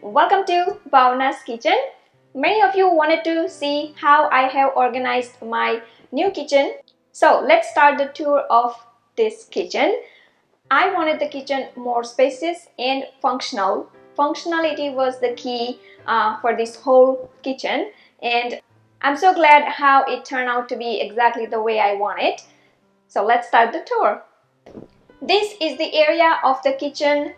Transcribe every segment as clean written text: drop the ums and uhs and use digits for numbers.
Welcome to Bhavna's kitchen. Many of you wanted to see how I have organized my new kitchen. So let's start the tour of this kitchen. I wanted the kitchen more spacious and functional. Functionality was the key for this whole kitchen, and I'm so glad how it turned out to be exactly the way I want it. So let's start the tour. This is the area of the kitchen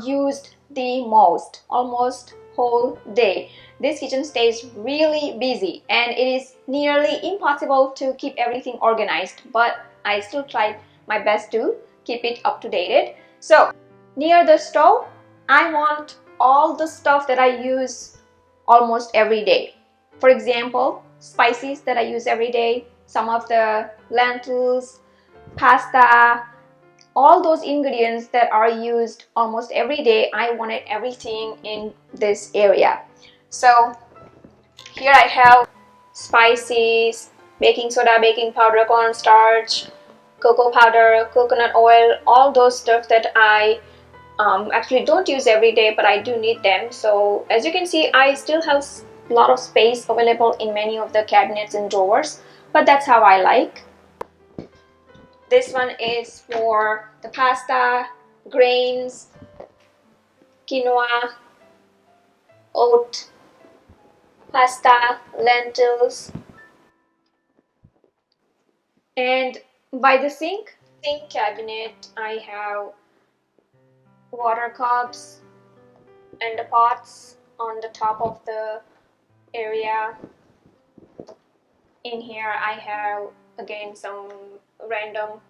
used the most, almost whole day. This kitchen stays really busy and it is nearly impossible to keep everything organized, but I still tried my best to keep it up to date. So near the stove, I want all the stuff that I use almost every day. For example, spices that I use every day, some of the lentils, pasta, all those ingredients that are used almost every day. I wanted everything in this area. So here I have spices, baking soda, baking powder, cornstarch, cocoa powder, coconut oil, all those stuff that I actually don't use every day, but I do need them. So as you can see, I still have a lot of space available in many of the cabinets and drawers, but that's how I like. This one is for the pasta, grains, quinoa, oat, pasta, lentils. And by the sink cabinet, I have water cups and the pots on the top of the area. In here I have again some random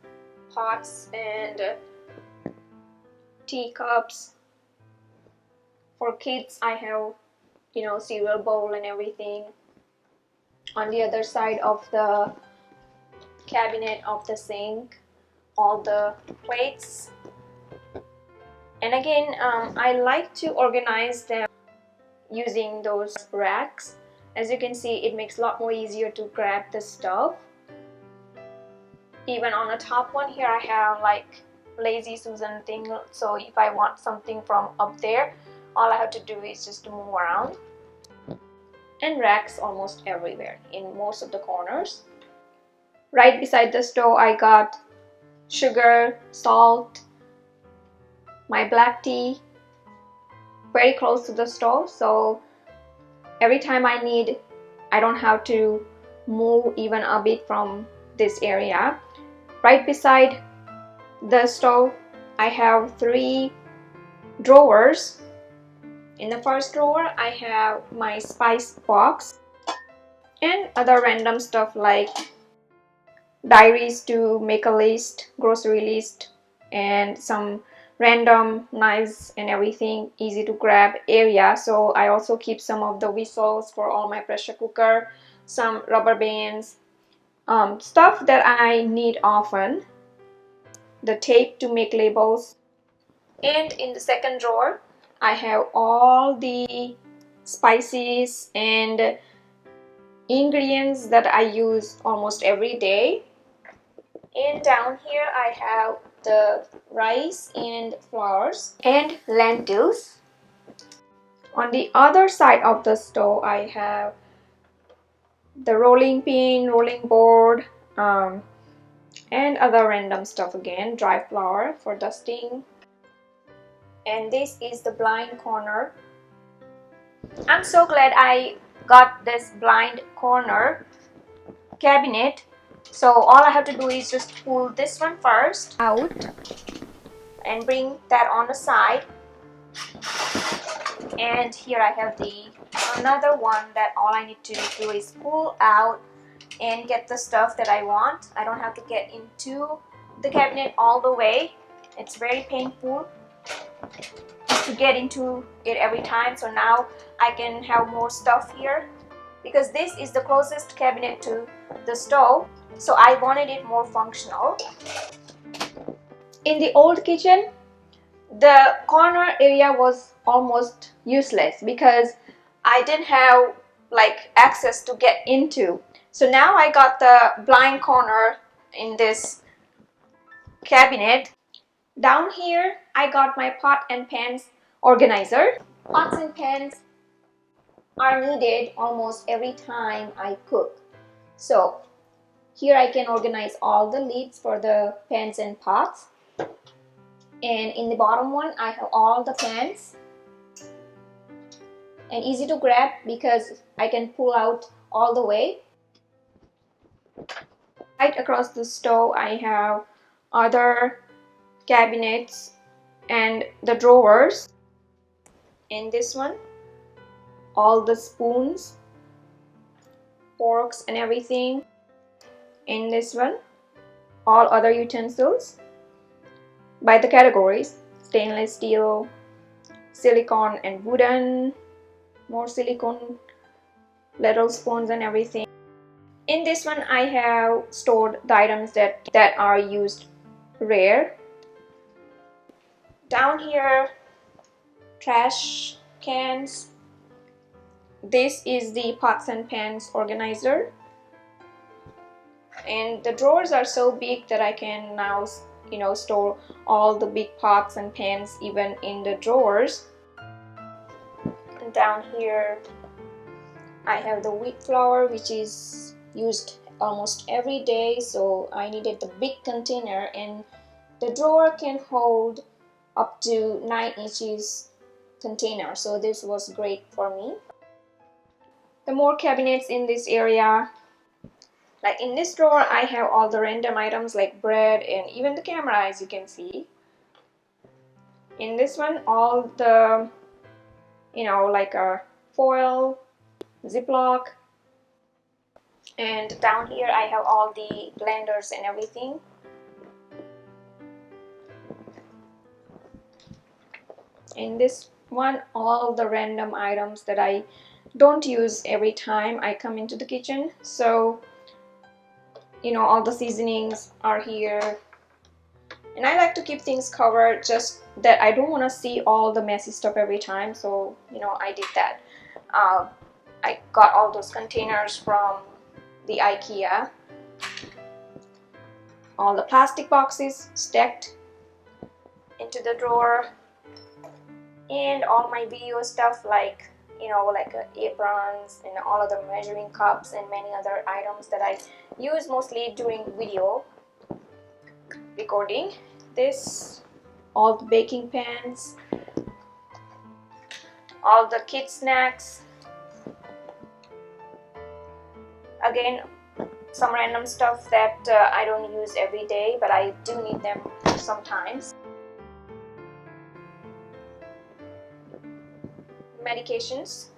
pots and teacups. For kids I have, cereal bowl and everything. On the other side of the cabinet of the sink, all the plates. And again, I like to organize them using those racks. As you can see, it makes a lot more easier to grab the stuff. Even on the top one here I have like lazy Susan thing, so if I want something from up there, all I have to do is just to move around. And racks almost everywhere in most of the corners. Right beside the stove I got sugar, salt, my black tea, very close to the stove, so every time I need, I don't have to move even a bit from this area. Right beside the stove I have 3 drawers. In the first drawer I have my spice box and other random stuff like diaries to make a list, grocery list, and some random knives and everything, easy to grab area. So I also keep some of the whistles for all my pressure cooker, some rubber bands, stuff that I need often, the tape to make labels. And in the second drawer I have all the spices and ingredients that I use almost every day. And down here I have the rice and flours and lentils. On the other side of the stove I have the rolling pin, rolling board, and other random stuff again, dry flour for dusting. And this is the blind corner. I'm so glad I got this blind corner cabinet. So all I have to do is just pull this one first out and bring that on the side. And here I have another one that all I need to do is pull out and get the stuff that I want. I don't have to get into the cabinet all the way. It's very painful to get into it every time. So now I can have more stuff here because this is the closest cabinet to the stove. So I wanted it more functional. In the old kitchen, the corner area was almost useless because I didn't have like access to get into. So now I got the blind corner in this cabinet. Down here I got my pot and pans organizer. Pots and pans are needed almost every time I cook. So here I can organize all the lids for the pans and pots. And in the bottom one, I have all the pans. And easy to grab because I can pull out all the way. Right across the stove, I have other cabinets and the drawers. In this one, all the spoons, forks and everything. In this one, all other utensils by the categories: stainless steel, silicone and wooden, more silicone, little spoons and everything. In this one, I have stored the items that are used rare. Down here, trash cans. This is the pots and pans organizer. And the drawers are so big that I can now, store all the big pots and pans even in the drawers. And down here, I have the wheat flour, which is used almost every day, so I needed the big container, and the drawer can hold up to 9 inches container, so this was great for me. The more cabinets in this area, like in this drawer, I have all the random items like bread and even the camera, as you can see. In this one, all the like a foil, Ziploc. And down here I have all the blenders and everything. In this one, all the random items that I don't use every time I come into the kitchen. So, all the seasonings are here. And I like to keep things covered, just that I don't want to see all the messy stuff every time. So, I did that. I got all those containers from the IKEA. All the plastic boxes stacked into the drawer. And all my video stuff like aprons and all of the measuring cups and many other items that I use mostly during video recording. This, all the baking pans, all the kid snacks. Again, some random stuff that I don't use every day, but I do need them sometimes. Medications,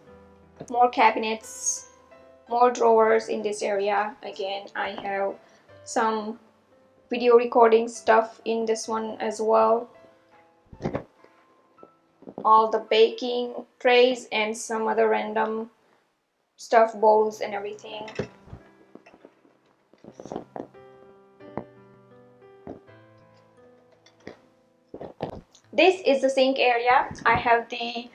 more cabinets, more drawers in this area. Again, I have some video recording stuff in this one as well. All the baking trays and some other random stuff, bowls and everything. This is the sink area. I have the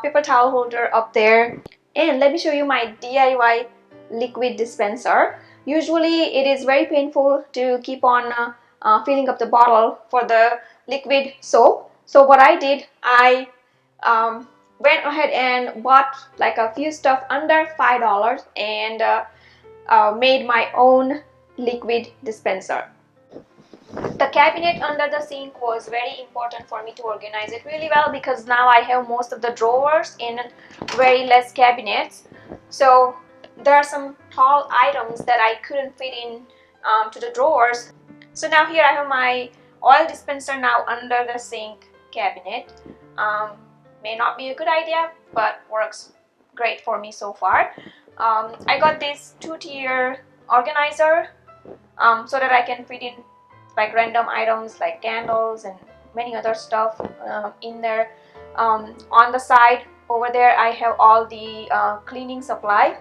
paper towel holder up there, and let me show you my DIY liquid dispenser. Usually it is very painful to keep on filling up the bottle for the liquid soap. So what I did, I went ahead and bought like a few stuff under $5 and made my own liquid dispenser. The cabinet under the sink was very important for me to organize it really well, because now I have most of the drawers in very less cabinets. So there are some tall items that I couldn't fit in to the drawers. So now here I have my oil dispenser now under the sink cabinet. May not be a good idea, but works great for me so far. I got this 2-tier organizer so that I can fit in like random items like candles and many other stuff in there. On the side over there, I have all the cleaning supply.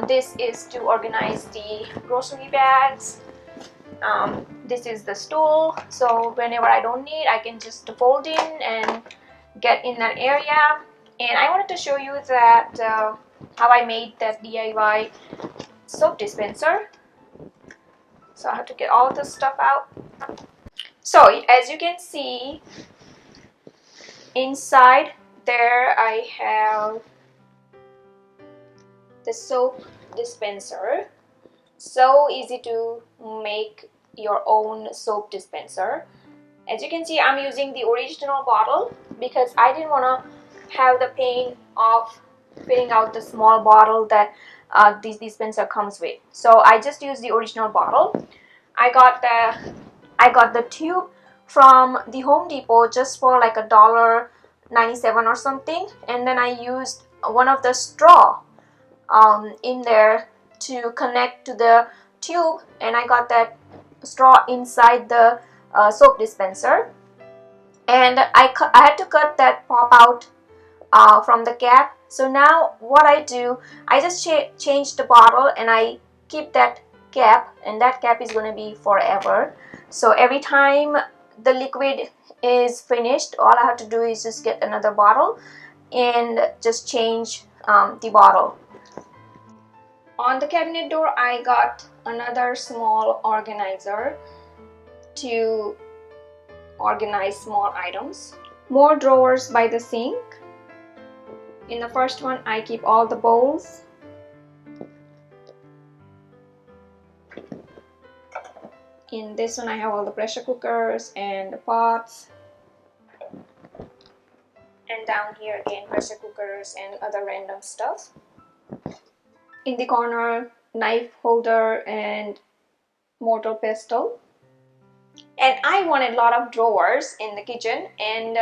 This is to organize the grocery bags. This is the stool, so whenever I don't need, I can just fold in and get in that area. And I wanted to show you that how I made that DIY soap dispenser. So I have to get all this stuff out. So as you can see, Inside there I have the soap dispenser. So easy to make your own soap dispenser. As you can see, I'm using the original bottle because I didn't want to have the pain of filling out the small bottle that this dispenser comes with. So I just used the original bottle. I got the tube from the Home Depot just for like $1.97 or something, and then I used one of the straw in there to connect to the tube, and I got that straw inside the soap dispenser, and I had to cut that pop out from the cap. So now what I do, I just change the bottle and I keep that cap, and that cap is going to be forever. So every time the liquid is finished, all I have to do is just get another bottle and just change the bottle. On the cabinet door, I got another small organizer to organize small items. More drawers by the sink. In the first one, I keep all the bowls. In this one, I have all the pressure cookers and the pots. And down here again, pressure cookers and other random stuff. In the corner, knife holder and mortar pestle. And I wanted a lot of drawers in the kitchen, and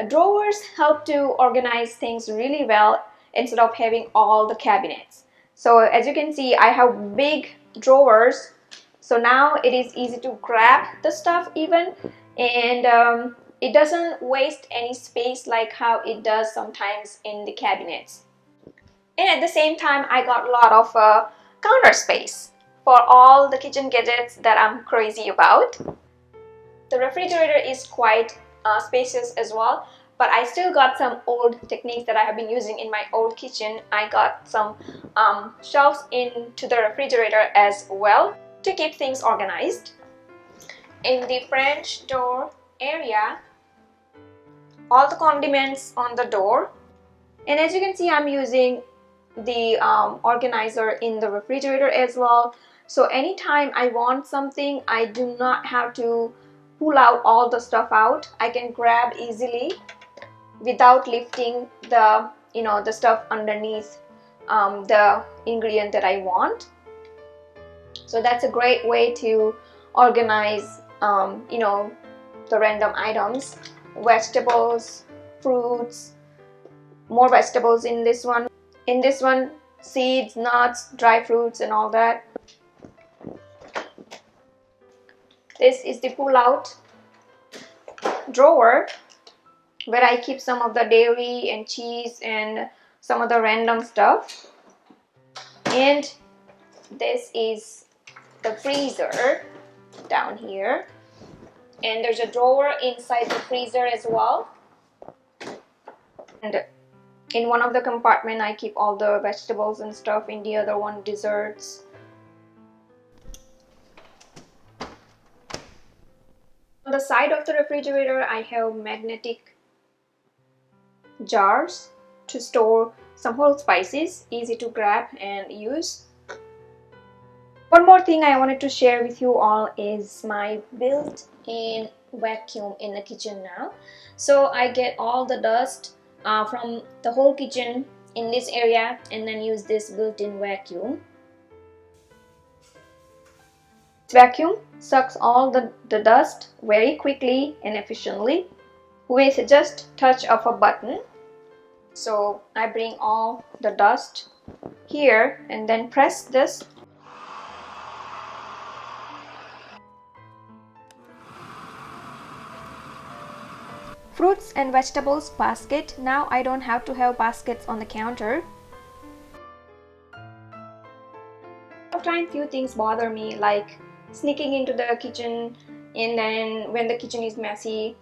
drawers help to organize things really well instead of having all the cabinets. So as you can see, I have big drawers, so now it is easy to grab the stuff even, and it doesn't waste any space like how it does sometimes in the cabinets. And at the same time, I got a lot of counter space for all the kitchen gadgets that I'm crazy about. The refrigerator is quite spacious as well, but I still got some old techniques that I have been using in my old kitchen. I got some shelves into the refrigerator as well to keep things organized. In the French door area, all the condiments on the door, and as you can see, I'm using the organizer in the refrigerator as well. So anytime I want something, I do not have to pull out all the stuff out. I can grab easily without lifting the the stuff underneath the ingredient that I want. So that's a great way to organize the random items, vegetables, fruits, more vegetables in this one. In this one, seeds, nuts, dry fruits and all that. This is the pull-out drawer where I keep some of the dairy and cheese and some of the random stuff. And this is the freezer down here. And there's a drawer inside the freezer as well. And in one of the compartments, I keep all the vegetables and stuff. In the other one, desserts. On the side of the refrigerator, I have magnetic jars to store some whole spices, easy to grab and use. One more thing I wanted to share with you all is my built-in vacuum in the kitchen now. So I get all the dust from the whole kitchen in this area and then use this built-in vacuum. This vacuum sucks all the dust very quickly and efficiently with just touch of a button. So I bring all the dust here and then press this. Fruits and vegetables basket. Now I don't have to have baskets on the counter. Sometimes few things bother me, like sneaking into the kitchen, and then when the kitchen is messy,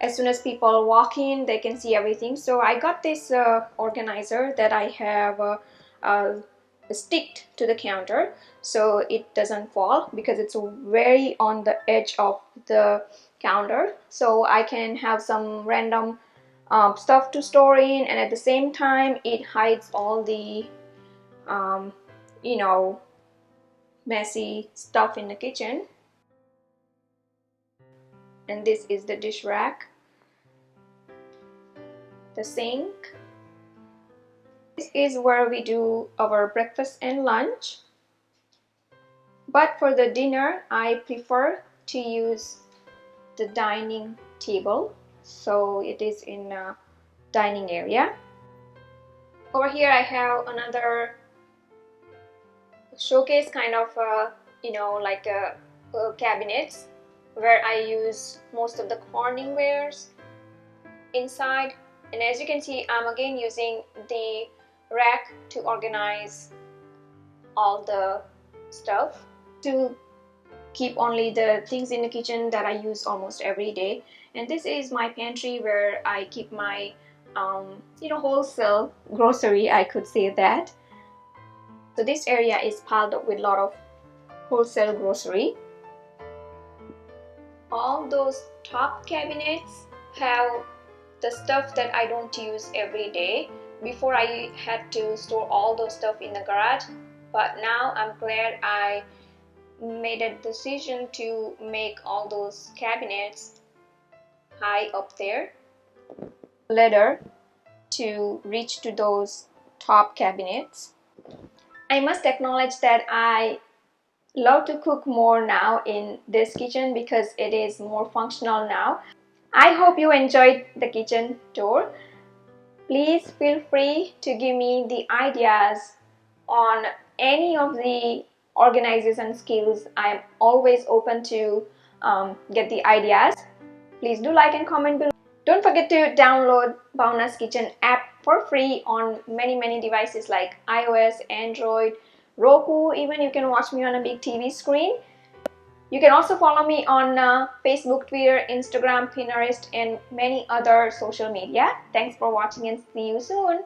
as soon as people walk in, they can see everything. So I got this organizer that I have sticked to the counter so it doesn't fall, because it's very on the edge of the counter. So I can have some random stuff to store in, and at the same time it hides all the you know, messy stuff in the kitchen. And this is the dish rack, the sink. This is where we do our breakfast and lunch, but for the dinner I prefer to use the dining table, so it is in a dining area. Over here I have another showcase kind of you know, like a cabinets where I use most of the corning wares inside. And as you can see, I'm again using the rack to organize all the stuff, to keep only the things in the kitchen that I use almost every day. And this is my pantry where I keep my you know, wholesale grocery, I could say that. So this area is piled up with a lot of wholesale grocery. All those top cabinets have the stuff that I don't use every day. Before I had to store all those stuff in the garage, but now I'm glad I made a decision to make all those cabinets high up there. Ladder to reach to those top cabinets. I must acknowledge that I love to cook more now in this kitchen because it is more functional now. I hope you enjoyed the kitchen tour. Please feel free to give me the ideas on any of the organization skills. I'm always open to get the ideas. Please do like and comment below. Don't forget to download Bhavna's Kitchen app for free on many devices like iOS, Android, Roku. Even you can watch me on a big TV screen. You can also follow me on Facebook, Twitter, Instagram, Pinterest, and many other social media. Thanks for watching and see you soon.